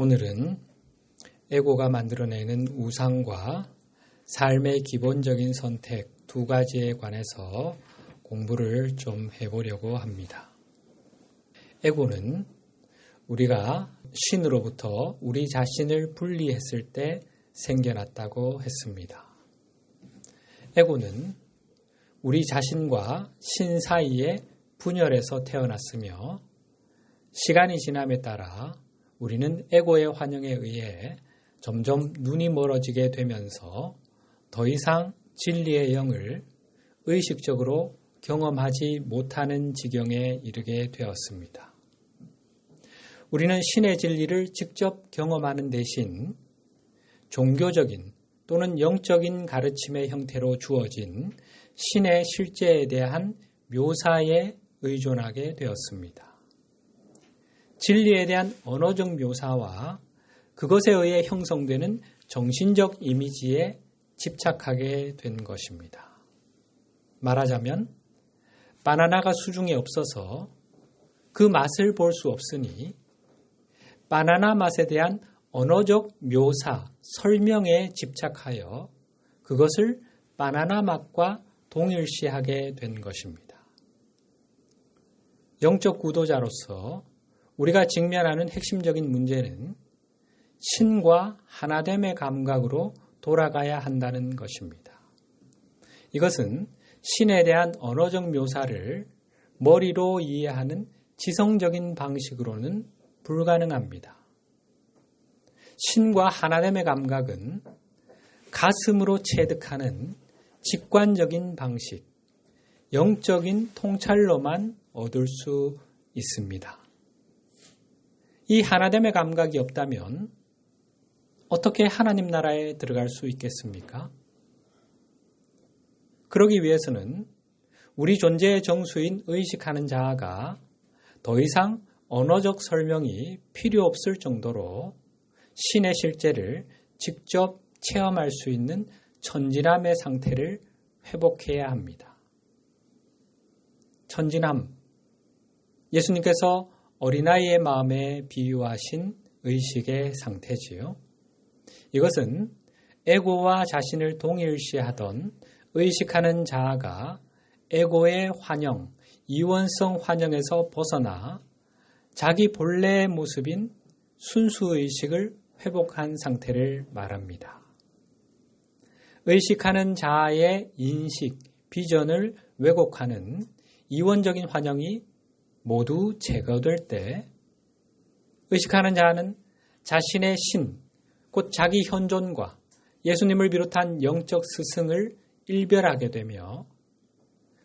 오늘은 에고가 만들어내는 우상과 삶의 기본적인 선택 두 가지에 관해서 공부를 좀 해보려고 합니다. 에고는 우리가 신으로부터 우리 자신을 분리했을 때 생겨났다고 했습니다. 에고는 우리 자신과 신 사이에 분열해서 태어났으며 시간이 지남에 따라 우리는 에고의 환영에 의해 점점 눈이 멀어지게 되면서 더 이상 진리의 영을 의식적으로 경험하지 못하는 지경에 이르게 되었습니다. 우리는 신의 진리를 직접 경험하는 대신 종교적인 또는 영적인 가르침의 형태로 주어진 신의 실제에 대한 묘사에 의존하게 되었습니다. 진리에 대한 언어적 묘사와 그것에 의해 형성되는 정신적 이미지에 집착하게 된 것입니다. 말하자면 바나나가 수중에 없어서 그 맛을 볼 수 없으니 바나나 맛에 대한 언어적 묘사, 설명에 집착하여 그것을 바나나 맛과 동일시하게 된 것입니다. 영적 구도자로서 우리가 직면하는 핵심적인 문제는 신과 하나됨의 감각으로 돌아가야 한다는 것입니다. 이것은 신에 대한 언어적 묘사를 머리로 이해하는 지성적인 방식으로는 불가능합니다. 신과 하나됨의 감각은 가슴으로 체득하는 직관적인 방식, 영적인 통찰로만 얻을 수 있습니다. 이 하나됨의 감각이 없다면 어떻게 하나님 나라에 들어갈 수 있겠습니까? 그러기 위해서는 우리 존재의 정수인 의식하는 자아가 더 이상 언어적 설명이 필요 없을 정도로 신의 실제를 직접 체험할 수 있는 천진함의 상태를 회복해야 합니다. 천진함, 예수님께서 어린아이의 마음에 비유하신 의식의 상태지요. 이것은 에고와 자신을 동일시하던 의식하는 자아가 에고의 환영, 이원성 환영에서 벗어나 자기 본래의 모습인 순수의식을 회복한 상태를 말합니다. 의식하는 자아의 인식, 비전을 왜곡하는 이원적인 환영이 모두 제거될 때 의식하는 자는 자신의 신, 곧 자기 현존과 예수님을 비롯한 영적 스승을 일별하게 되며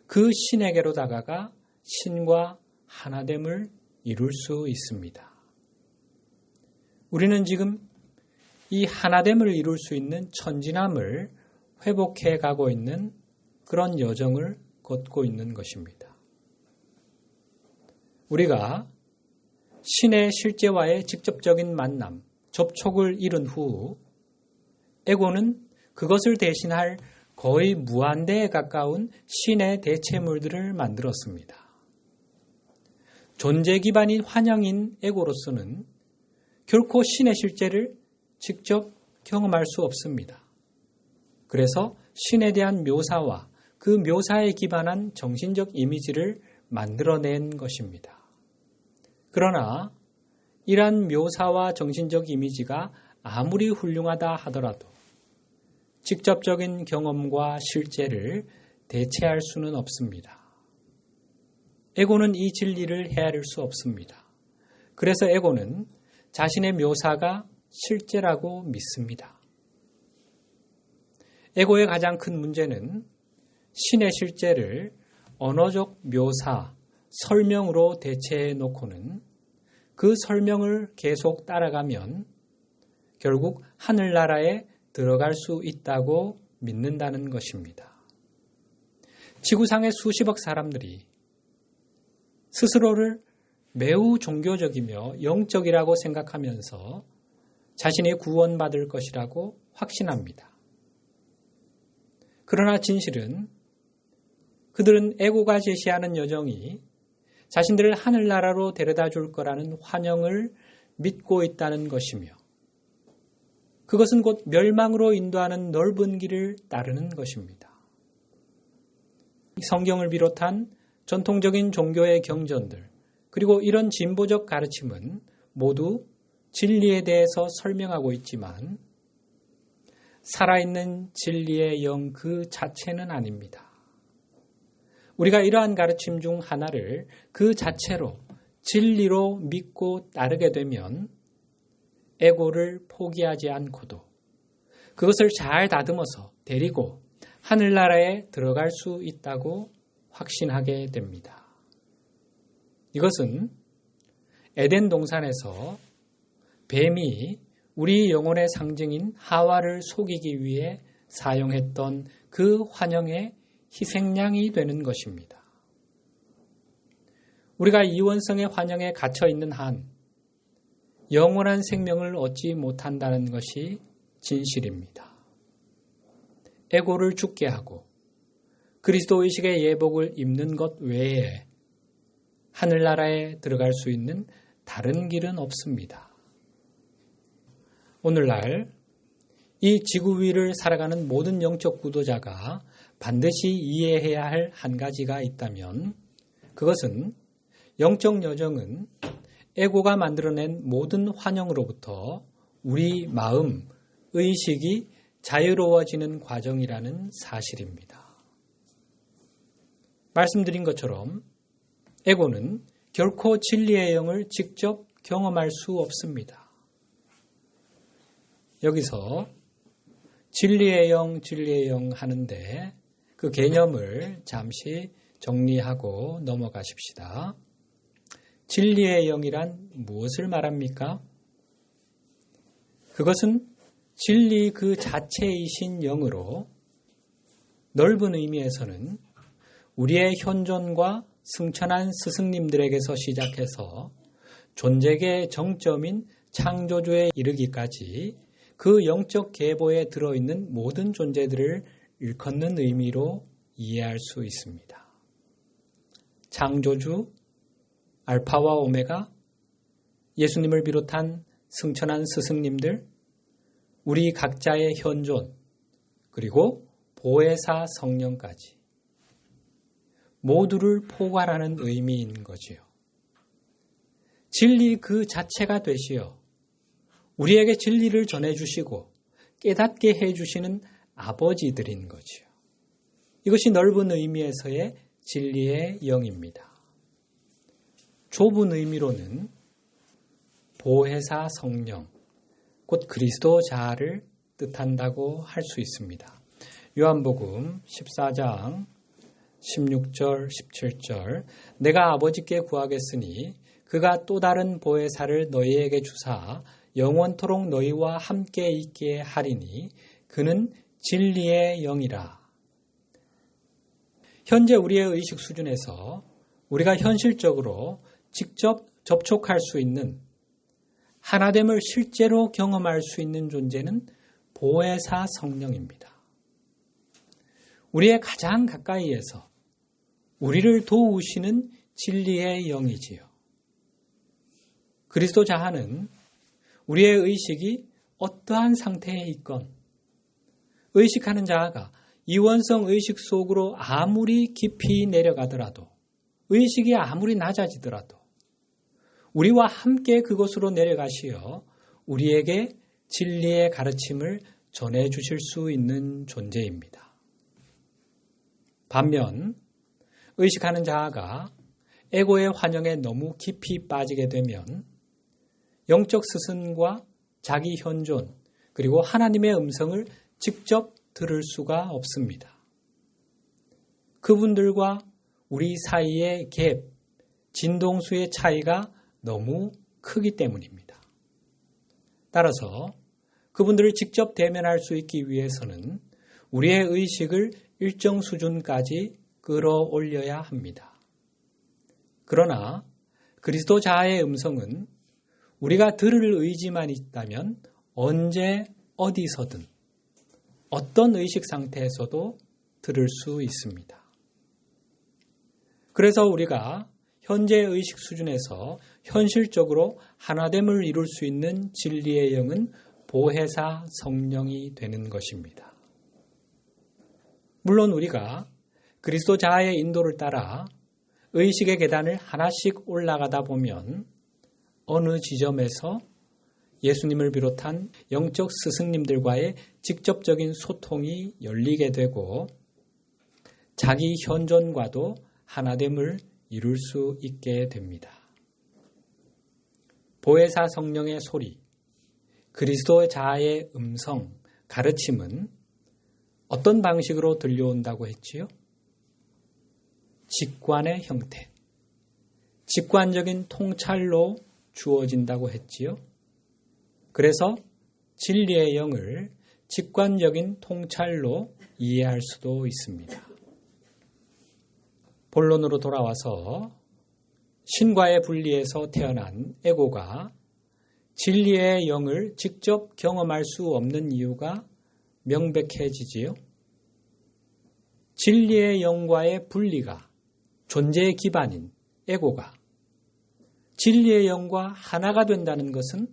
그 신에게로 다가가 신과 하나됨을 이룰 수 있습니다. 우리는 지금 이 하나됨을 이룰 수 있는 천진함을 회복해 가고 있는 그런 여정을 걷고 있는 것입니다. 우리가 신의 실제와의 직접적인 만남, 접촉을 이룬 후 에고는 그것을 대신할 거의 무한대에 가까운 신의 대체물들을 만들었습니다. 존재 기반인 환영인 에고로서는 결코 신의 실제를 직접 경험할 수 없습니다. 그래서 신에 대한 묘사와 그 묘사에 기반한 정신적 이미지를 만들어낸 것입니다. 그러나 이러한 묘사와 정신적 이미지가 아무리 훌륭하다 하더라도 직접적인 경험과 실제를 대체할 수는 없습니다. 에고는 이 진리를 헤아릴 수 없습니다. 그래서 에고는 자신의 묘사가 실제라고 믿습니다. 에고의 가장 큰 문제는 신의 실제를 언어적 묘사, 설명으로 대체해 놓고는 그 설명을 계속 따라가면 결국 하늘나라에 들어갈 수 있다고 믿는다는 것입니다. 지구상의 수십억 사람들이 스스로를 매우 종교적이며 영적이라고 생각하면서 자신이 구원받을 것이라고 확신합니다. 그러나 진실은 그들은 에고가 제시하는 여정이 자신들을 하늘나라로 데려다 줄 거라는 환영을 믿고 있다는 것이며 그것은 곧 멸망으로 인도하는 넓은 길을 따르는 것입니다. 성경을 비롯한 전통적인 종교의 경전들 그리고 이런 진보적 가르침은 모두 진리에 대해서 설명하고 있지만 살아있는 진리의 영 그 자체는 아닙니다. 우리가 이러한 가르침 중 하나를 그 자체로 진리로 믿고 따르게 되면 에고를 포기하지 않고도 그것을 잘 다듬어서 데리고 하늘나라에 들어갈 수 있다고 확신하게 됩니다. 이것은 에덴 동산에서 뱀이 우리 영혼의 상징인 하와를 속이기 위해 사용했던 그 환영의 희생양이 되는 것입니다. 우리가 이원성의 환영에 갇혀 있는 한 영원한 생명을 얻지 못한다는 것이 진실입니다. 에고를 죽게 하고 그리스도 의식의 예복을 입는 것 외에 하늘나라에 들어갈 수 있는 다른 길은 없습니다. 오늘날 이 지구 위를 살아가는 모든 영적 구도자가 반드시 이해해야 할 한 가지가 있다면 그것은 영적 여정은 에고가 만들어낸 모든 환영으로부터 우리 마음, 의식이 자유로워지는 과정이라는 사실입니다. 말씀드린 것처럼 에고는 결코 진리의 영을 직접 경험할 수 없습니다. 여기서 진리의 영 하는데 그 개념을 잠시 정리하고 넘어가십시다. 진리의 영이란 무엇을 말합니까? 그것은 진리 그 자체이신 영으로 넓은 의미에서는 우리의 현존과 승천한 스승님들에게서 시작해서 존재의 정점인 창조주에 이르기까지 그 영적 계보에 들어있는 모든 존재들을 일컫는 의미로 이해할 수 있습니다. 창조주, 알파와 오메가, 예수님을 비롯한 승천한 스승님들, 우리 각자의 현존, 그리고 보혜사 성령까지 모두를 포괄하는 의미인 거지요. 진리 그 자체가 되시어 우리에게 진리를 전해주시고 깨닫게 해주시는 아버지들인 거지요. 이것이 넓은 의미에서의 진리의 영입니다. 좁은 의미로는 보혜사 성령, 곧 그리스도 자아를 뜻한다고 할 수 있습니다. 요한복음 14장 16절, 17절 내가 아버지께 구하겠으니 그가 또 다른 보혜사를 너희에게 주사 영원토록 너희와 함께 있게 하리니 그는 진리의 영이라. 현재 우리의 의식 수준에서 우리가 현실적으로 직접 접촉할 수 있는 하나됨을 실제로 경험할 수 있는 존재는 보혜사 성령입니다. 우리의 가장 가까이에서 우리를 도우시는 진리의 영이지요. 그리스도 자아는 우리의 의식이 어떠한 상태에 있건 의식하는 자아가 이원성 의식 속으로 아무리 깊이 내려가더라도 의식이 아무리 낮아지더라도 우리와 함께 그곳으로 내려가시어 우리에게 진리의 가르침을 전해주실 수 있는 존재입니다. 반면 의식하는 자아가 에고의 환영에 너무 깊이 빠지게 되면 영적 스승과 자기 현존 그리고 하나님의 음성을 직접 들을 수가 없습니다. 그분들과 우리 사이의 갭, 진동수의 차이가 너무 크기 때문입니다. 따라서 그분들을 직접 대면할 수 있기 위해서는 우리의 의식을 일정 수준까지 끌어올려야 합니다. 그러나 그리스도 자아의 음성은 우리가 들을 의지만 있다면 언제 어디서든 어떤 의식 상태에서도 들을 수 있습니다. 그래서 우리가 현재 의식 수준에서 현실적으로 하나됨을 이룰 수 있는 진리의 영은 보혜사 성령이 되는 것입니다. 물론 우리가 그리스도 자아의 인도를 따라 의식의 계단을 하나씩 올라가다 보면 어느 지점에서 예수님을 비롯한 영적 스승님들과의 직접적인 소통이 열리게 되고 자기 현존과도 하나됨을 이룰 수 있게 됩니다. 보혜사 성령의 소리, 그리스도의 자아의 음성, 가르침은 어떤 방식으로 들려온다고 했지요? 직관의 형태, 직관적인 통찰로 주어진다고 했지요? 그래서 진리의 영을 직관적인 통찰로 이해할 수도 있습니다. 본론으로 돌아와서 신과의 분리에서 태어난 에고가 진리의 영을 직접 경험할 수 없는 이유가 명백해지지요. 진리의 영과의 분리가 존재의 기반인 에고가 진리의 영과 하나가 된다는 것은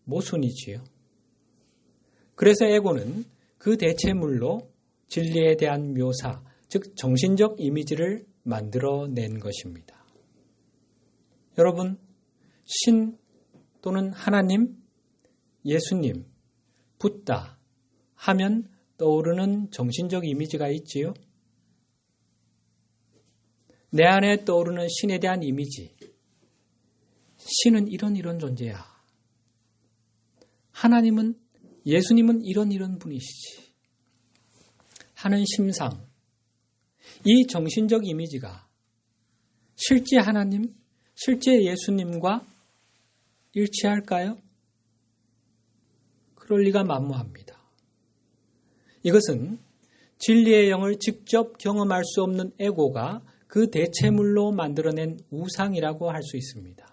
모순이지요. 그래서 에고는 그 대체물로 진리에 대한 묘사, 즉 정신적 이미지를 만들어낸 것입니다. 여러분, 신 또는 하나님, 예수님, 붓다 하면 떠오르는 정신적 이미지가 있지요. 내 안에 떠오르는 신에 대한 이미지. 신은 이런 존재야. 하나님은, 예수님은 이런 분이시지. 하는 심상. 이 정신적 이미지가 실제 하나님, 실제 예수님과 일치할까요? 그럴 리가 만무합니다. 이것은 진리의 영을 직접 경험할 수 없는 에고가 그 대체물로 만들어낸 우상이라고 할 수 있습니다.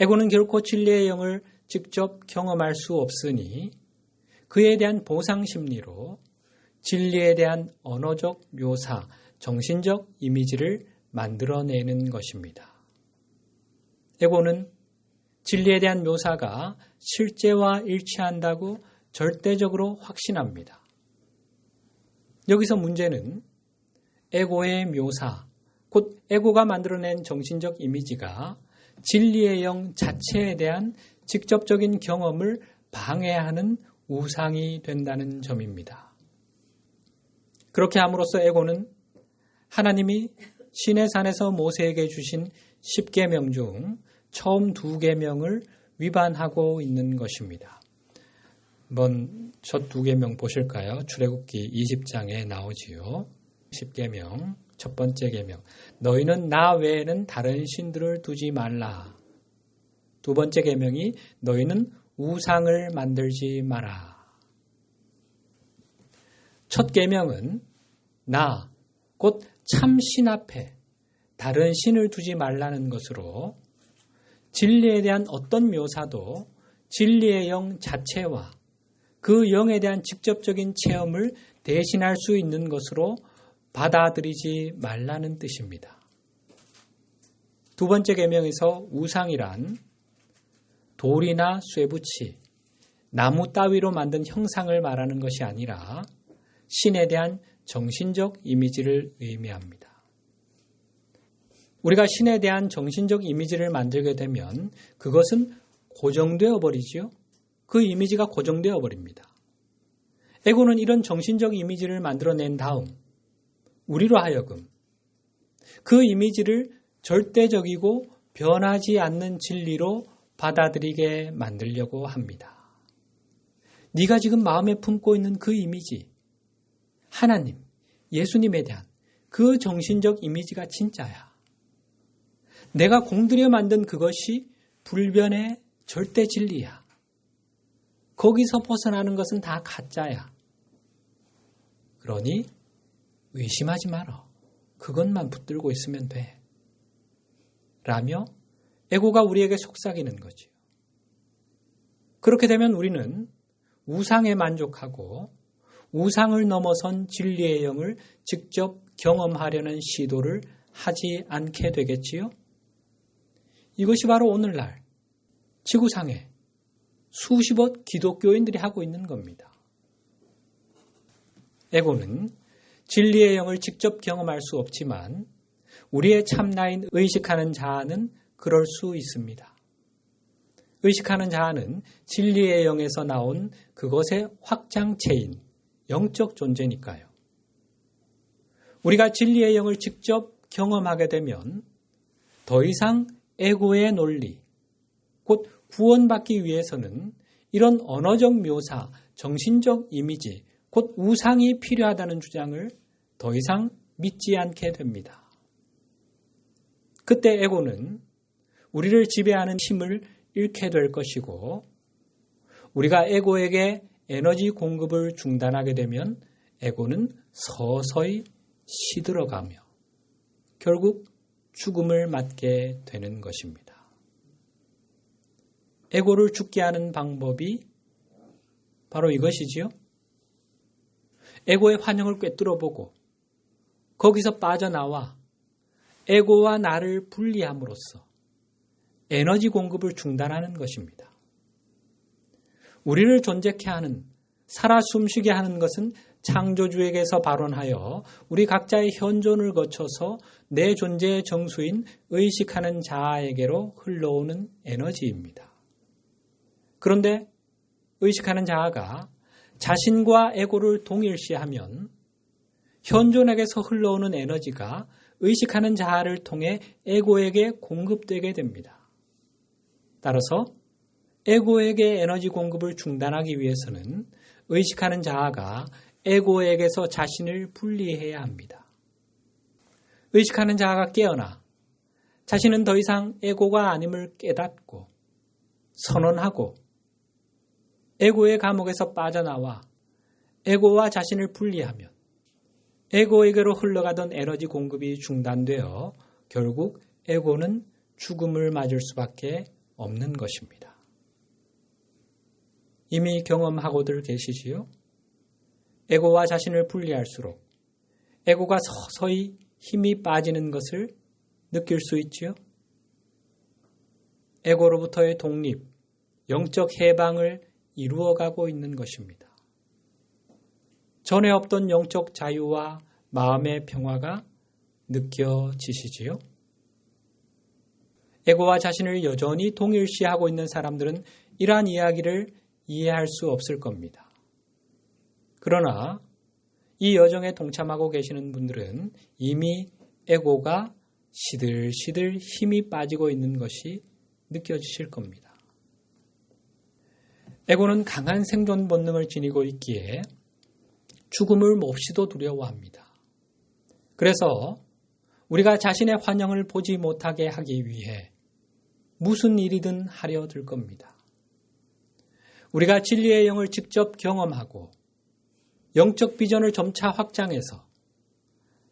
에고는 결코 진리의 영을 직접 경험할 수 없으니 그에 대한 보상 심리로 진리에 대한 언어적 묘사, 정신적 이미지를 만들어내는 것입니다. 에고는 진리에 대한 묘사가 실제와 일치한다고 절대적으로 확신합니다. 여기서 문제는 에고의 묘사, 곧 에고가 만들어낸 정신적 이미지가 진리의 영 자체에 대한 직접적인 경험을 방해하는 우상이 된다는 점입니다. 그렇게 함으로써 에고는 하나님이 시내산에서 모세에게 주신 10계명 중 처음 2계명을 위반하고 있는 것입니다. 한번 첫 2계명 보실까요? 출애굽기 20장에 나오지요. 10계명 첫 번째 계명, 너희는 나 외에는 다른 신들을 두지 말라. 두 번째 계명이 너희는 우상을 만들지 마라. 첫 계명은 나, 곧 참신 앞에 다른 신을 두지 말라는 것으로 진리에 대한 어떤 묘사도 진리의 영 자체와 그 영에 대한 직접적인 체험을 대신할 수 있는 것으로 받아들이지 말라는 뜻입니다. 두 번째 계명에서 우상이란 돌이나 쇠붙이, 나무 따위로 만든 형상을 말하는 것이 아니라 신에 대한 정신적 이미지를 의미합니다. 우리가 신에 대한 정신적 이미지를 만들게 되면 그것은 고정되어 버리지요. 그 이미지가 고정되어 버립니다. 에고는 이런 정신적 이미지를 만들어낸 다음 우리로 하여금 그 이미지를 절대적이고 변하지 않는 진리로 받아들이게 만들려고 합니다. 네가 지금 마음에 품고 있는 그 이미지, 하나님, 예수님에 대한 그 정신적 이미지가 진짜야. 내가 공들여 만든 그것이 불변의 절대 진리야. 거기서 벗어나는 것은 다 가짜야. 그러니 의심하지 마라. 그것만 붙들고 있으면 돼. 라며 에고가 우리에게 속삭이는 거지요. 그렇게 되면 우리는 우상에 만족하고 우상을 넘어선 진리의 영을 직접 경험하려는 시도를 하지 않게 되겠지요. 이것이 바로 오늘날 지구상에 수십억 기독교인들이 하고 있는 겁니다. 에고는 진리의 영을 직접 경험할 수 없지만 우리의 참나인 의식하는 자아는 그럴 수 있습니다. 의식하는 자아는 진리의 영에서 나온 그것의 확장체인 영적 존재니까요. 우리가 진리의 영을 직접 경험하게 되면 더 이상 에고의 논리, 곧 구원받기 위해서는 이런 언어적 묘사, 정신적 이미지, 곧 우상이 필요하다는 주장을 더 이상 믿지 않게 됩니다. 그때 에고는 우리를 지배하는 힘을 잃게 될 것이고 우리가 에고에게 에너지 공급을 중단하게 되면 에고는 서서히 시들어가며 결국 죽음을 맞게 되는 것입니다. 에고를 죽게 하는 방법이 바로 이것이지요. 에고의 환영을 꿰뚫어보고 거기서 빠져나와 에고와 나를 분리함으로써 에너지 공급을 중단하는 것입니다. 우리를 존재케 하는, 살아 숨쉬게 하는 것은 창조주에게서 발원하여 우리 각자의 현존을 거쳐서 내 존재의 정수인 의식하는 자아에게로 흘러오는 에너지입니다. 그런데 의식하는 자아가 자신과 에고를 동일시하면 현존에게서 흘러오는 에너지가 의식하는 자아를 통해 에고에게 공급되게 됩니다. 따라서 에고에게 에너지 공급을 중단하기 위해서는 의식하는 자아가 에고에게서 자신을 분리해야 합니다. 의식하는 자아가 깨어나 자신은 더 이상 에고가 아님을 깨닫고 선언하고 에고의 감옥에서 빠져나와 에고와 자신을 분리하면 에고에게로 흘러가던 에너지 공급이 중단되어 결국 에고는 죽음을 맞을 수밖에 없는 것입니다. 이미 경험하고들 계시지요? 에고와 자신을 분리할수록 에고가 서서히 힘이 빠지는 것을 느낄 수 있지요? 에고로부터의 독립, 영적 해방을 이루어가고 있는 것입니다. 전에 없던 영적 자유와 마음의 평화가 느껴지시지요? 에고와 자신을 여전히 동일시하고 있는 사람들은 이러한 이야기를 이해할 수 없을 겁니다. 그러나 이 여정에 동참하고 계시는 분들은 이미 에고가 시들시들 힘이 빠지고 있는 것이 느껴지실 겁니다. 에고는 강한 생존 본능을 지니고 있기에 죽음을 몹시도 두려워합니다. 그래서 우리가 자신의 환영을 보지 못하게 하기 위해 무슨 일이든 하려 들 겁니다. 우리가 진리의 영을 직접 경험하고 영적 비전을 점차 확장해서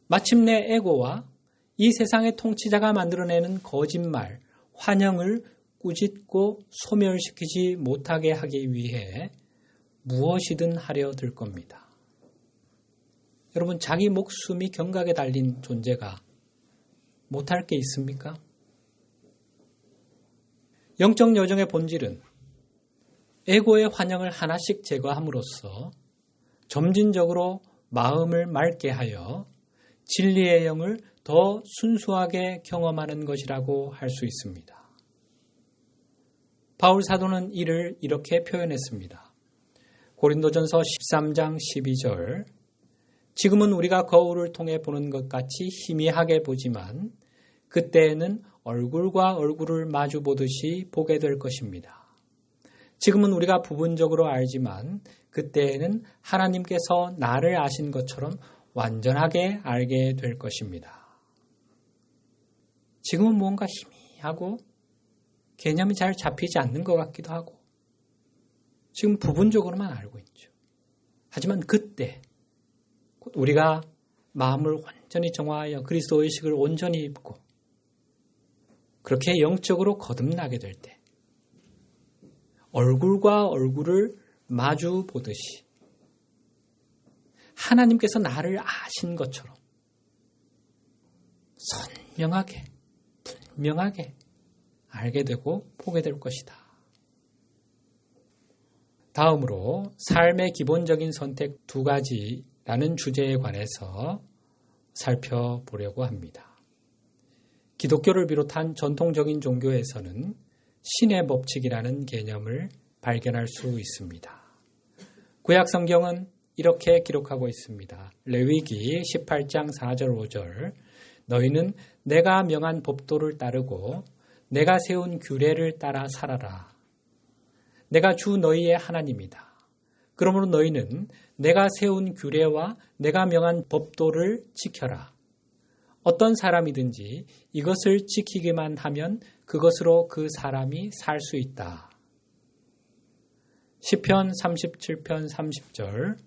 마침내 에고와 이 세상의 통치자가 만들어내는 거짓말, 환영을 꾸짖고 소멸시키지 못하게 하기 위해 무엇이든 하려 들 겁니다. 여러분, 자기 목숨이 경각에 달린 존재가 못할 게 있습니까? 영적 여정의 본질은 에고의 환영을 하나씩 제거함으로써 점진적으로 마음을 맑게 하여 진리의 영을 더 순수하게 경험하는 것이라고 할 수 있습니다. 바울 사도는 이를 이렇게 표현했습니다. 고린도전서 13장 12절 지금은 우리가 거울을 통해 보는 것 같이 희미하게 보지만 그때에는 얼굴과 얼굴을 마주 보듯이 보게 될 것입니다. 지금은 우리가 부분적으로 알지만 그때에는 하나님께서 나를 아신 것처럼 완전하게 알게 될 것입니다. 지금은 뭔가 희미하고 개념이 잘 잡히지 않는 것 같기도 하고 지금 부분적으로만 알고 있죠. 하지만 그때 우리가 마음을 완전히 정화하여 그리스도 의식을 온전히 입고 그렇게 영적으로 거듭나게 될 때 얼굴과 얼굴을 마주 보듯이 하나님께서 나를 아신 것처럼 선명하게, 분명하게 알게 되고 보게 될 것이다. 다음으로 삶의 기본적인 선택 2가지라는 주제에 관해서 살펴보려고 합니다. 기독교를 비롯한 전통적인 종교에서는 신의 법칙이라는 개념을 발견할 수 있습니다. 구약 성경은 이렇게 기록하고 있습니다. 레위기 18장 4절 5절 너희는 내가 명한 법도를 따르고 내가 세운 규례를 따라 살아라. 내가 주 너희의 하나님이다. 그러므로 너희는 내가 세운 규례와 내가 명한 법도를 지켜라. 어떤 사람이든지 이것을 지키기만 하면 그것으로 그 사람이 살 수 있다. 시편 37편 30절,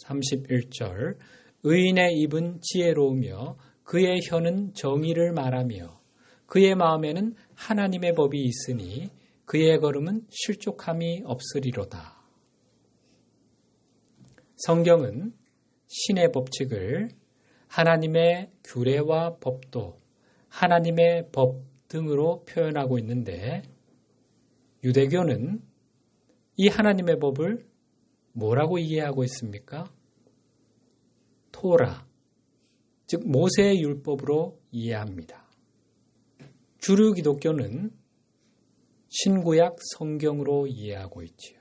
31절 의인의 입은 지혜로우며 그의 혀는 정의를 말하며 그의 마음에는 하나님의 법이 있으니 그의 걸음은 실족함이 없으리로다. 성경은 신의 법칙을 하나님의 규례와 법도, 하나님의 법 등으로 표현하고 있는데 유대교는 이 하나님의 법을 뭐라고 이해하고 있습니까? 토라, 즉 모세의 율법으로 이해합니다. 주류 기독교는 신구약 성경으로 이해하고 있지요.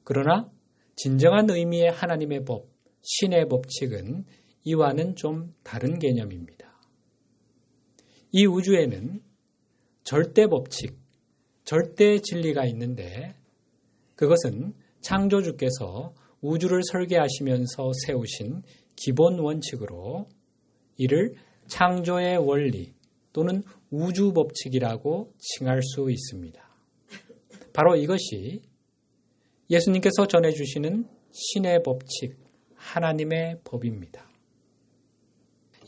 그러나 진정한 의미의 하나님의 법, 신의 법칙은 이와는 좀 다른 개념입니다. 이 우주에는 절대 법칙, 절대 진리가 있는데 그것은 창조주께서 우주를 설계하시면서 세우신 기본 원칙으로 이를 창조의 원리 또는 우주 법칙이라고 칭할 수 있습니다. 바로 이것이 예수님께서 전해주시는 신의 법칙, 하나님의 법입니다.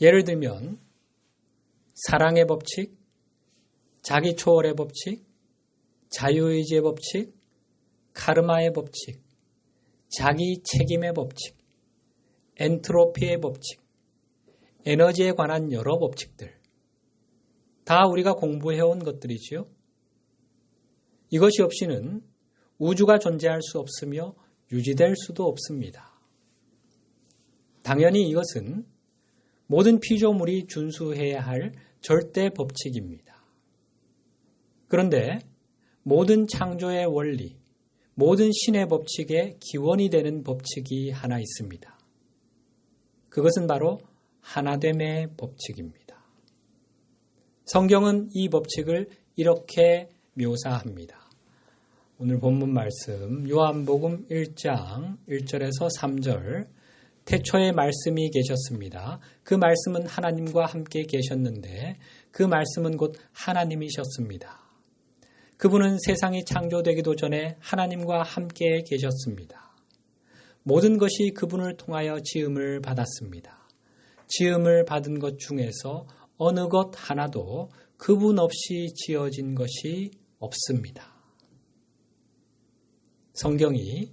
예를 들면 사랑의 법칙, 자기 초월의 법칙, 자유의지의 법칙, 카르마의 법칙, 자기 책임의 법칙, 엔트로피의 법칙, 에너지에 관한 여러 법칙들 다 우리가 공부해온 것들이지요. 이것이 없이는 우주가 존재할 수 없으며 유지될 수도 없습니다. 당연히 이것은 모든 피조물이 준수해야 할 절대 법칙입니다. 그런데 모든 창조의 원리, 모든 신의 법칙의 기원이 되는 법칙이 하나 있습니다. 그것은 바로 하나됨의 법칙입니다. 성경은 이 법칙을 이렇게 묘사합니다. 오늘 본문 말씀 요한복음 1장 1절에서 3절 태초에 말씀이 계셨습니다. 그 말씀은 하나님과 함께 계셨는데 그 말씀은 곧 하나님이셨습니다. 그분은 세상이 창조되기도 전에 하나님과 함께 계셨습니다. 모든 것이 그분을 통하여 지음을 받았습니다. 지음을 받은 것 중에서 어느 것 하나도 그분 없이 지어진 것이 없습니다. 성경이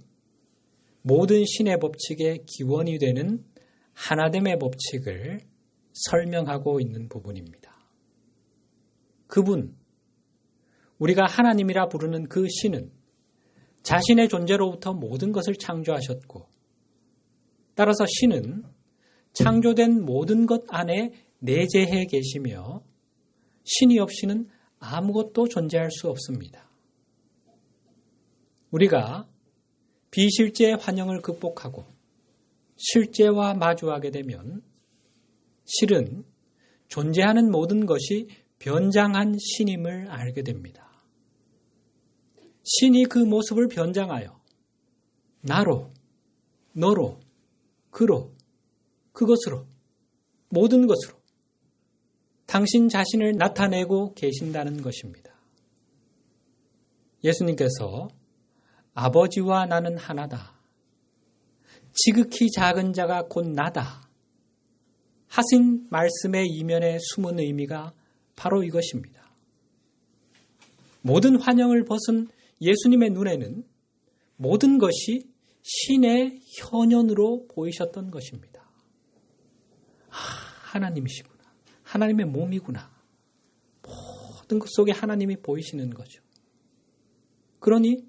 모든 신의 법칙의 기원이 되는 하나됨의 법칙을 설명하고 있는 부분입니다. 그분, 우리가 하나님이라 부르는 그 신은 자신의 존재로부터 모든 것을 창조하셨고 따라서 신은 창조된 모든 것 안에 내재해 계시며 신이 없이는 아무것도 존재할 수 없습니다. 우리가 비실제의 환영을 극복하고 실제와 마주하게 되면 실은 존재하는 모든 것이 변장한 신임을 알게 됩니다. 신이 그 모습을 변장하여 나로, 너로, 그로, 그것으로, 모든 것으로 당신 자신을 나타내고 계신다는 것입니다. 예수님께서 아버지와 나는 하나다. 지극히 작은 자가 곧 나다. 하신 말씀의 이면에 숨은 의미가 바로 이것입니다. 모든 환영을 벗은 예수님의 눈에는 모든 것이 신의 현현으로 보이셨던 것입니다. 하나님이시구나. 하나님의 몸이구나. 모든 것 속에 하나님이 보이시는 거죠. 그러니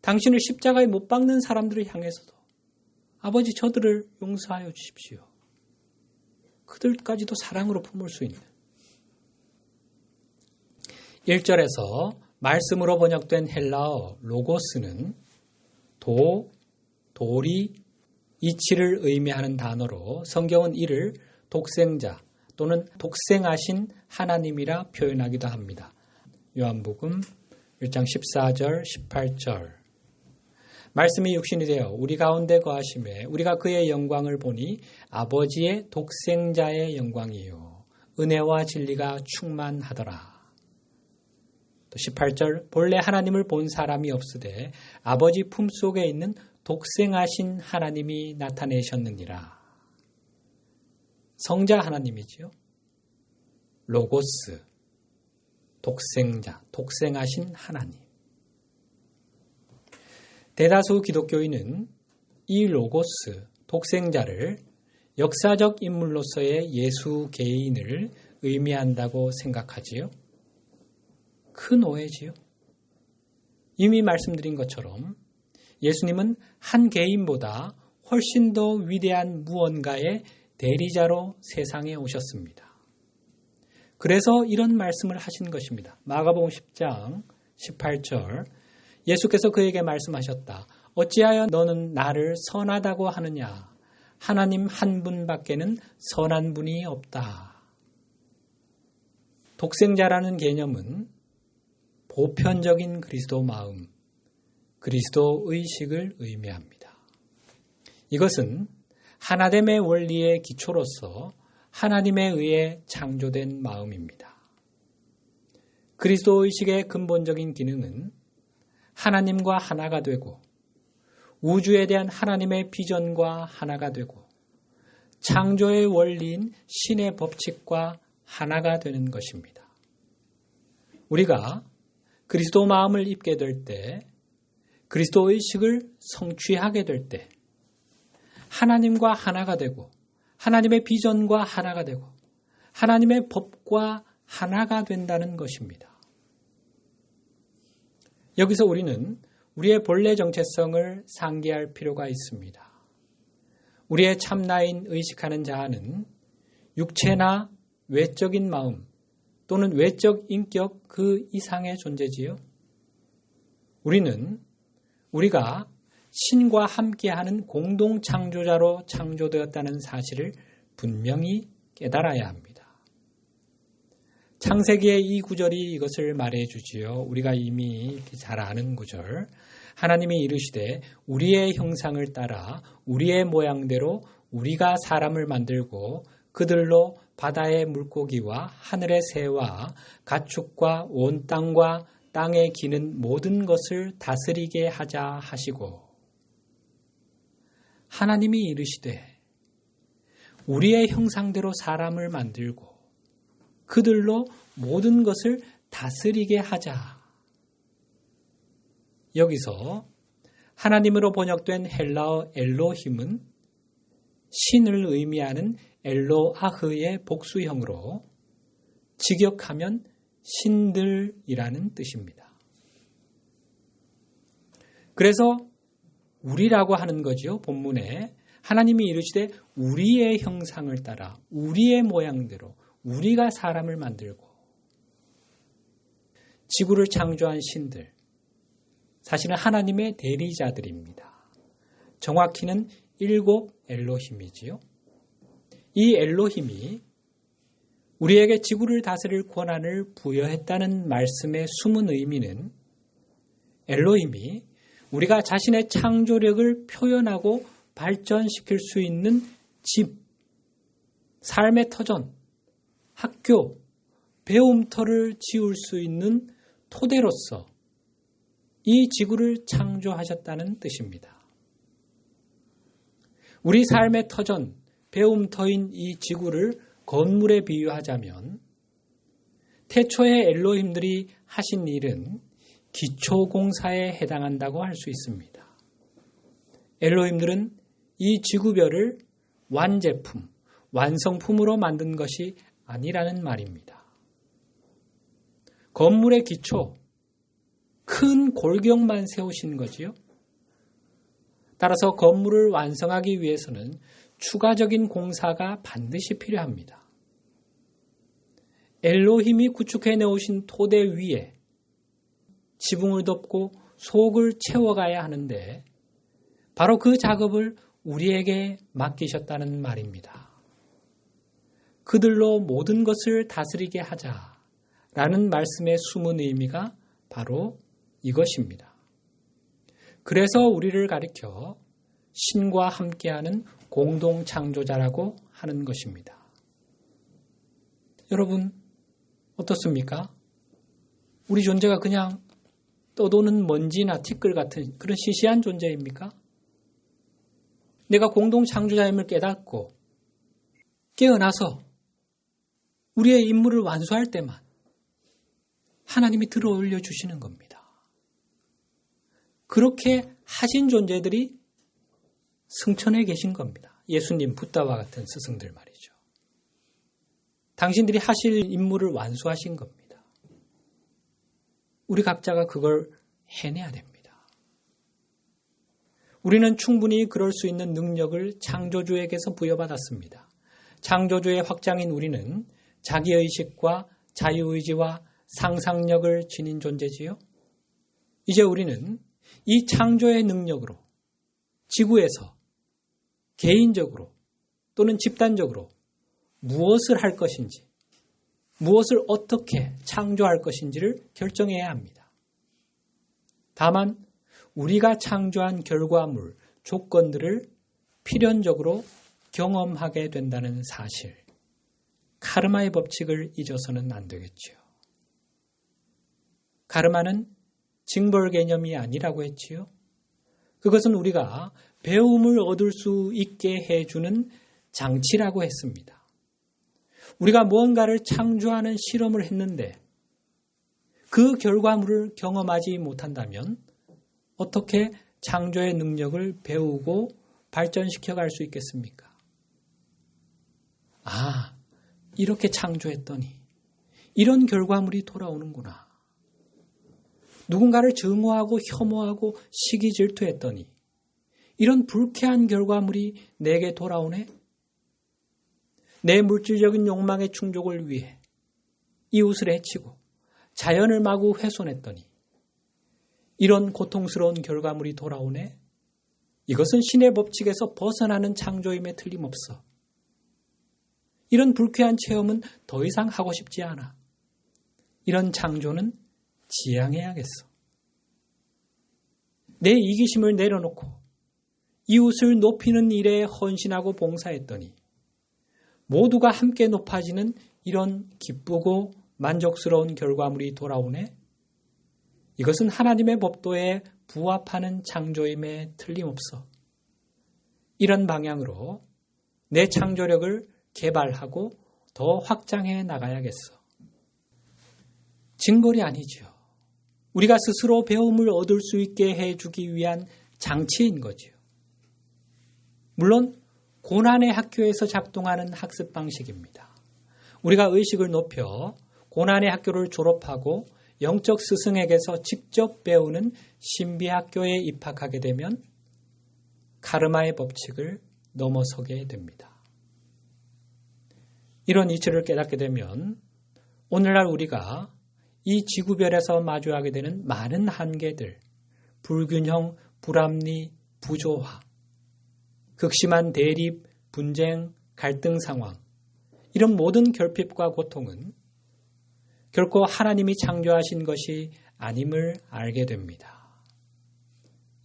당신을 십자가에 못 박는 사람들을 향해서도 아버지 저들을 용서하여 주십시오. 그들까지도 사랑으로 품을 수 있는 1절에서 말씀으로 번역된 헬라어 로고스는 도리, 이치를 의미하는 단어로 성경은 이를 독생자 또는 독생하신 하나님이라 표현하기도 합니다. 요한복음 1장 14절, 18절 말씀이 육신이 되어 우리 가운데 거하심에 우리가 그의 영광을 보니 아버지의 독생자의 영광이요 은혜와 진리가 충만하더라. 또 18절 본래 하나님을 본 사람이 없으되 아버지 품속에 있는 독생하신 하나님이 나타내셨느니라. 성자 하나님이지요. 로고스, 독생자, 독생하신 하나님. 대다수 기독교인은 이 로고스, 독생자를 역사적 인물로서의 예수 개인을 의미한다고 생각하지요. 큰 오해지요. 이미 말씀드린 것처럼 예수님은 한 개인보다 훨씬 더 위대한 무언가의 대리자로 세상에 오셨습니다. 그래서 이런 말씀을 하신 것입니다. 마가복음 10장 18절 예수께서 그에게 말씀하셨다. 어찌하여 너는 나를 선하다고 하느냐? 하나님 한 분밖에는 선한 분이 없다. 독생자라는 개념은 보편적인 그리스도 마음, 그리스도 의식을 의미합니다. 이것은 하나됨의 원리의 기초로서 하나님에 의해 창조된 마음입니다. 그리스도 의식의 근본적인 기능은 하나님과 하나가 되고 우주에 대한 하나님의 비전과 하나가 되고 창조의 원리인 신의 법칙과 하나가 되는 것입니다. 우리가 그리스도 마음을 입게 될 때, 그리스도 의식을 성취하게 될 때 하나님과 하나가 되고 하나님의 비전과 하나가 되고 하나님의 법과 하나가 된다는 것입니다. 여기서 우리는 우리의 본래 정체성을 상기할 필요가 있습니다. 우리의 참나인 의식하는 자아는 육체나 외적인 마음 또는 외적 인격 그 이상의 존재지요. 우리가 신과 함께하는 공동 창조자로 창조되었다는 사실을 분명히 깨달아야 합니다. 창세기의 이 구절이 이것을 말해주지요. 우리가 이미 잘 아는 구절. 하나님이 이르시되 우리의 형상을 따라 우리의 모양대로 우리가 사람을 만들고 그들로 바다의 물고기와 하늘의 새와 가축과 온 땅과 땅에 기는 모든 것을 다스리게 하자 하시고 하나님이 이르시되 우리의 형상대로 사람을 만들고 그들로 모든 것을 다스리게 하자. 여기서 하나님으로 번역된 헬라어 엘로힘은 신을 의미하는 엘로아흐의 복수형으로 직역하면 신들이라는 뜻입니다. 그래서 우리라고 하는 거죠. 본문에 하나님이 이르시되 우리의 형상을 따라 우리의 모양대로 우리가 사람을 만들고 지구를 창조한 신들 사실은 하나님의 대리자들입니다. 정확히는 7 엘로힘이지요. 이 엘로힘이 우리에게 지구를 다스릴 권한을 부여했다는 말씀의 숨은 의미는 엘로힘이 우리가 자신의 창조력을 표현하고 발전시킬 수 있는 집, 삶의 터전, 학교, 배움터를 지을 수 있는 토대로서 이 지구를 창조하셨다는 뜻입니다. 우리 삶의 터전, 배움터인 이 지구를 건물에 비유하자면 태초의 엘로힘들이 하신 일은 기초공사에 해당한다고 할 수 있습니다. 엘로힘들은 이 지구별을 완제품, 완성품으로 만든 것이 아니라는 말입니다. 건물의 기초, 큰 골격만 세우신 거지요. 따라서 건물을 완성하기 위해서는 추가적인 공사가 반드시 필요합니다. 엘로힘이 구축해 내오신 토대 위에 지붕을 덮고 속을 채워가야 하는데 바로 그 작업을 우리에게 맡기셨다는 말입니다. 그들로 모든 것을 다스리게 하자라는 말씀의 숨은 의미가 바로 이것입니다. 그래서 우리를 가리켜 신과 함께하는 공동 창조자라고 하는 것입니다. 여러분, 어떻습니까? 우리 존재가 그냥 떠도는 먼지나 티끌 같은 그런 시시한 존재입니까? 내가 공동 창조자임을 깨닫고 깨어나서 우리의 임무를 완수할 때만 하나님이 들어 올려주시는 겁니다. 그렇게 하신 존재들이 승천해 계신 겁니다. 예수님, 붓다와 같은 스승들 말이죠. 당신들이 하실 임무를 완수하신 겁니다. 우리 각자가 그걸 해내야 됩니다. 우리는 충분히 그럴 수 있는 능력을 창조주에게서 부여받았습니다. 창조주의 확장인 우리는 자기의식과 자유의지와 상상력을 지닌 존재지요. 이제 우리는 이 창조의 능력으로 지구에서 개인적으로 또는 집단적으로 무엇을 할 것인지, 무엇을 어떻게 창조할 것인지를 결정해야 합니다. 다만 우리가 창조한 결과물, 조건들을 필연적으로 경험하게 된다는 사실, 카르마의 법칙을 잊어서는 안 되겠지요. 카르마는 징벌 개념이 아니라고 했지요. 그것은 우리가 배움을 얻을 수 있게 해주는 장치라고 했습니다. 우리가 무언가를 창조하는 실험을 했는데 그 결과물을 경험하지 못한다면 어떻게 창조의 능력을 배우고 발전시켜 갈 수 있겠습니까? 아, 이렇게 창조했더니 이런 결과물이 돌아오는구나. 누군가를 증오하고 혐오하고 시기 질투했더니 이런 불쾌한 결과물이 내게 돌아오네? 내 물질적인 욕망의 충족을 위해 이웃을 해치고 자연을 마구 훼손했더니 이런 고통스러운 결과물이 돌아오네? 이것은 신의 법칙에서 벗어나는 창조임에 틀림없어. 이런 불쾌한 체험은 더 이상 하고 싶지 않아. 이런 창조는 지양해야겠어. 내 이기심을 내려놓고 이웃을 높이는 일에 헌신하고 봉사했더니 모두가 함께 높아지는 이런 기쁘고 만족스러운 결과물이 돌아오네? 이것은 하나님의 법도에 부합하는 창조임에 틀림없어. 이런 방향으로 내 창조력을 개발하고 더 확장해 나가야겠어. 징벌이 아니지요. 우리가 스스로 배움을 얻을 수 있게 해주기 위한 장치인 거지요. 물론 고난의 학교에서 작동하는 학습 방식입니다. 우리가 의식을 높여 고난의 학교를 졸업하고 영적 스승에게서 직접 배우는 신비학교에 입학하게 되면 카르마의 법칙을 넘어서게 됩니다. 이런 이치를 깨닫게 되면 오늘날 우리가 이 지구별에서 마주하게 되는 많은 한계들, 불균형, 불합리, 부조화, 극심한 대립, 분쟁, 갈등 상황, 이런 모든 결핍과 고통은 결코 하나님이 창조하신 것이 아님을 알게 됩니다.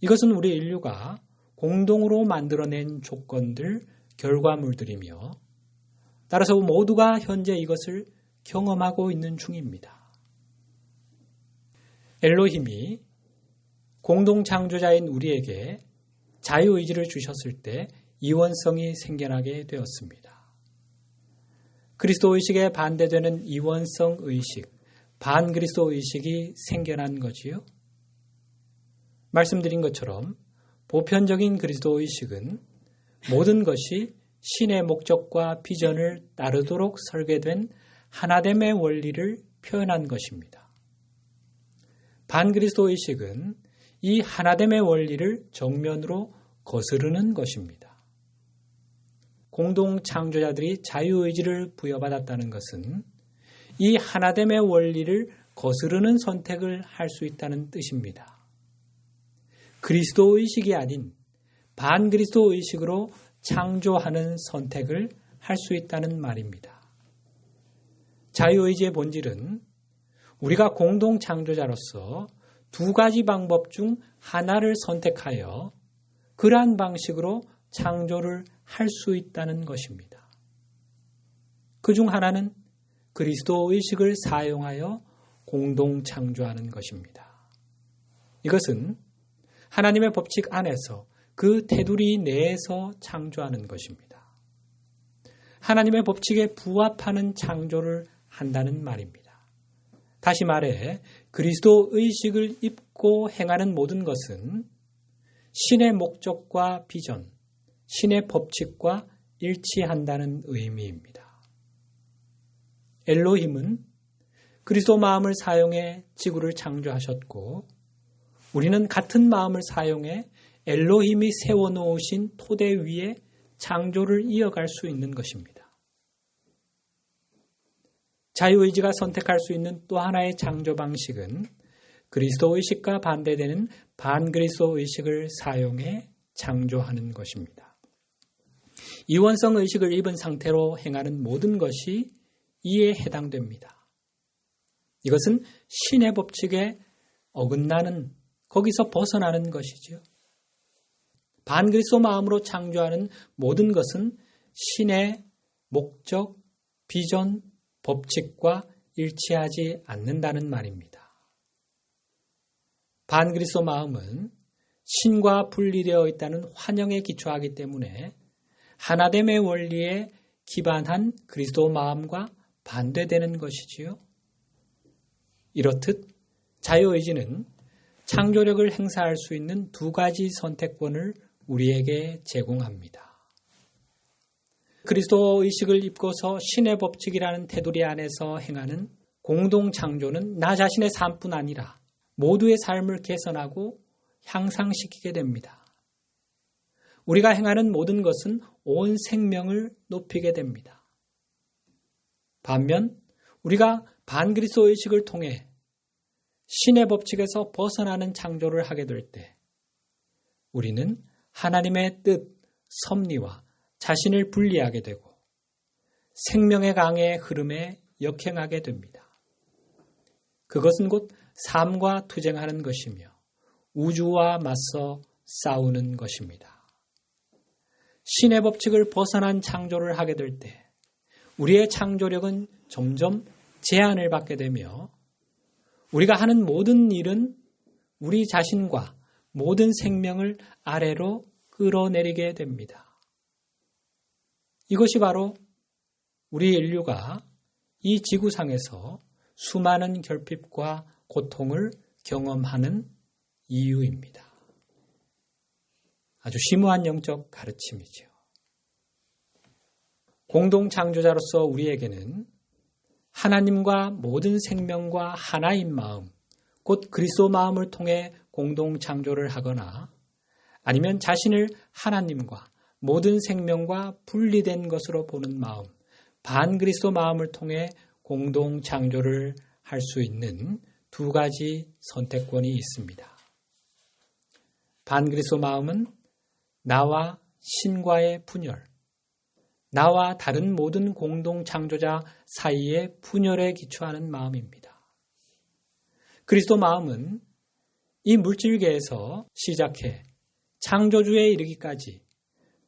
이것은 우리 인류가 공동으로 만들어낸 조건들, 결과물들이며 따라서 모두가 현재 이것을 경험하고 있는 중입니다. 엘로힘이 공동창조자인 우리에게 자유의지를 주셨을 때 이원성이 생겨나게 되었습니다. 그리스도 의식에 반대되는 이원성 의식, 반그리스도 의식이 생겨난 거지요. 말씀드린 것처럼 보편적인 그리스도 의식은 모든 것이 신의 목적과 비전을 따르도록 설계된 하나됨의 원리를 표현한 것입니다. 반그리스도 의식은 이 하나됨의 원리를 정면으로 거스르는 것입니다. 공동 창조자들이 자유의지를 부여받았다는 것은 이 하나됨의 원리를 거스르는 선택을 할 수 있다는 뜻입니다. 그리스도 의식이 아닌 반그리스도 의식으로 창조하는 선택을 할 수 있다는 말입니다. 자유의지의 본질은 우리가 공동 창조자로서 두 가지 방법 중 하나를 선택하여 그러한 방식으로 창조를 할 수 있다는 것입니다. 그 중 하나는 그리스도 의식을 사용하여 공동 창조하는 것입니다. 이것은 하나님의 법칙 안에서 그 테두리 내에서 창조하는 것입니다. 하나님의 법칙에 부합하는 창조를 한다는 말입니다. 다시 말해 그리스도 의식을 입고 행하는 모든 것은 신의 목적과 비전, 신의 법칙과 일치한다는 의미입니다. 엘로힘은 그리스도 마음을 사용해 지구를 창조하셨고 우리는 같은 마음을 사용해 엘로힘이 세워놓으신 토대 위에 창조를 이어갈 수 있는 것입니다. 자유의지가 선택할 수 있는 또 하나의 창조 방식은 그리스도 의식과 반대되는 반그리스도 의식을 사용해 창조하는 것입니다. 이원성 의식을 입은 상태로 행하는 모든 것이 이에 해당됩니다. 이것은 신의 법칙에 어긋나는, 거기서 벗어나는 것이지요. 반그리스도 마음으로 창조하는 모든 것은 신의 목적, 비전, 법칙과 일치하지 않는다는 말입니다. 반그리스도 마음은 신과 분리되어 있다는 환영에 기초하기 때문에 하나됨의 원리에 기반한 그리스도 마음과 반대되는 것이지요. 이렇듯 자유의지는 창조력을 행사할 수 있는 두 가지 선택권을 우리에게 제공합니다. 그리스도 의식을 입고서 신의 법칙이라는 테두리 안에서 행하는 공동 창조는 나 자신의 삶뿐 아니라 모두의 삶을 개선하고 향상시키게 됩니다. 우리가 행하는 모든 것은 온 생명을 높이게 됩니다. 반면 우리가 반그리스도 의식을 통해 신의 법칙에서 벗어나는 창조를 하게 될 때 우리는 하나님의 뜻, 섭리와 자신을 분리하게 되고 생명의 강의 흐름에 역행하게 됩니다. 그것은 곧 삶과 투쟁하는 것이며 우주와 맞서 싸우는 것입니다. 신의 법칙을 벗어난 창조를 하게 될 때 우리의 창조력은 점점 제한을 받게 되며 우리가 하는 모든 일은 우리 자신과 모든 생명을 아래로 끌어내리게 됩니다. 이것이 바로 우리 인류가 이 지구상에서 수많은 결핍과 고통을 경험하는 이유입니다. 아주 심오한 영적 가르침이죠. 공동 창조자로서 우리에게는 하나님과 모든 생명과 하나인 마음, 곧 그리스도 마음을 통해 공동 창조를 하거나 아니면 자신을 하나님과 모든 생명과 분리된 것으로 보는 마음, 반그리스도 마음을 통해 공동 창조를 할 수 있는 두 가지 선택권이 있습니다. 반그리스도 마음은 나와 신과의 분열, 나와 다른 모든 공동 창조자 사이의 분열에 기초하는 마음입니다. 그리스도 마음은 이 물질계에서 시작해 창조주에 이르기까지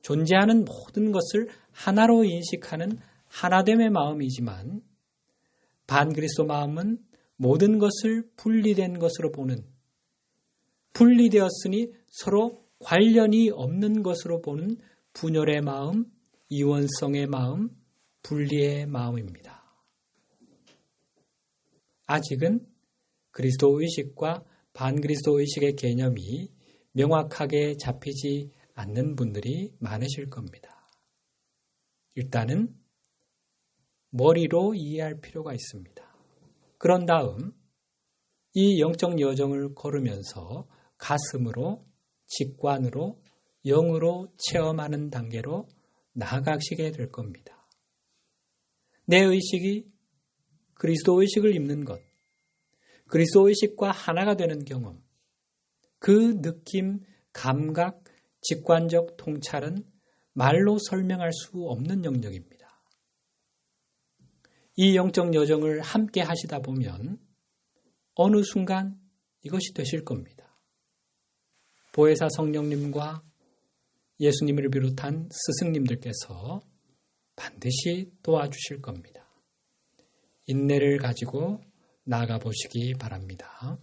존재하는 모든 것을 하나로 인식하는 하나됨의 마음이지만 반그리스도 마음은 모든 것을 분리된 것으로 보는, 분리되었으니 서로 관련이 없는 것으로 보는 분열의 마음, 이원성의 마음, 분리의 마음입니다. 아직은 그리스도 의식과 반그리스도 의식의 개념이 명확하게 잡히지 않는 분들이 많으실 겁니다. 일단은 머리로 이해할 필요가 있습니다. 그런 다음 이 영적 여정을 걸으면서 가슴으로, 직관으로, 영으로 체험하는 단계로 나아가시게 될 겁니다. 내 의식이 그리스도 의식을 입는 것, 그리스도 의식과 하나가 되는 경험, 그 느낌, 감각, 직관적 통찰은 말로 설명할 수 없는 영역입니다. 이 영적 여정을 함께 하시다 보면 어느 순간 이것이 되실 겁니다. 보혜사 성령님과 예수님을 비롯한 스승님들께서 반드시 도와주실 겁니다. 인내를 가지고 나아가 보시기 바랍니다.